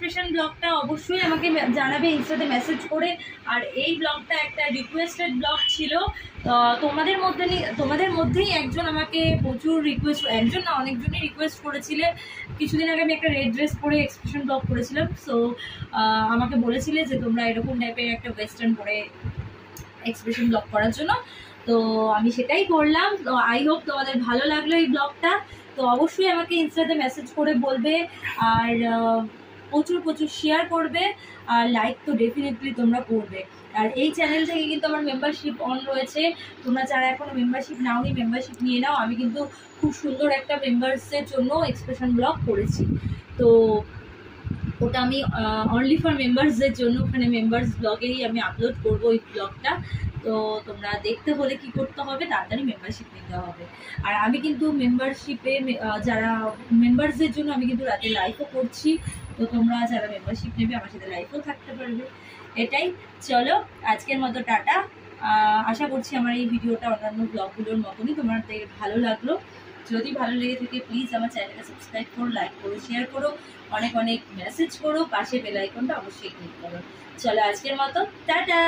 Expression ব্লগটা অবশ্যই আমাকে জানাবে ইনস্টাতে মেসেজ করে। আর এই ব্লগটা একটা রিকোয়েস্টেড ব্লগ ছিল। তোমাদের মধ্যেই একজন আমাকে প্রচুর রিকোয়েস্ট, একজন না অনেকজনই রিকোয়েস্ট করেছিলে। কিছুদিন আগে আমি একটা রেড ড্রেস পরে এক্সপ্রেশন ব্লগ করেছিলাম, সো আমাকে বলেছিলে যে তোমরা এরকম টাইপের একটা ওয়েস্টার্ন পরে এক্সপ্রেশন ব্লগ করার জন্য। তো আমি সেটাই করলাম। তো আই হোপ তোমাদের ভালো লাগলো এই ব্লগটা। তো অবশ্যই আমাকে ইনস্টাতে মেসেজ করে বলবে, আর প্রচুর প্রচুর শেয়ার করবে, আর লাইক তো ডেফিনেটলি তোমরা করবে। আর এই চ্যানেল থেকে কিন্তু আমার মেম্বারশিপ অন রয়েছে, তোমরা যারা এখনও মেম্বারশিপ নাওনি মেম্বারশিপ নিয়ে নাও। আমি কিন্তু খুব সুন্দর একটা মেম্বার্সের জন্য এক্সপ্রেশন ব্লগ করেছি, তো ওটা আমি অনলি ফর মেম্বার্সদের জন্য, ওখানে মেম্বার্স ব্লগেই আমি আপলোড করবো ওই ব্লগটা। তো তোমরা দেখতে হলে কি করতে হবে, তাড়াতাড়ি মেম্বারশিপ নিতে হবে। আর আমি কিন্তু মেম্বারশিপে যারা মেম্বার্সদের জন্য আমি কিন্তু রাতে লাইভও করছি, তো তোমরা যারা মেম্বারশিপ নেবে আমার সাথে লাইভও থাকতে পারবে। এটাই, চলো আজকের মতো টাটা। আশা করছি আমার এই ভিডিওটা অন্যান্য ব্লগগুলোর মতনই তোমাদের ভালো লাগলো। যদি ভালো লেগে থাকে প্লিজ আমার চ্যানেলটা সাবস্ক্রাইব করো, লাইক করো, শেয়ার করো, অনেক অনেক মেসেজ করো, পাশে বেল আইকনটা অবশ্যই ক্লিক করো। চলো আজকের মতো টাটা।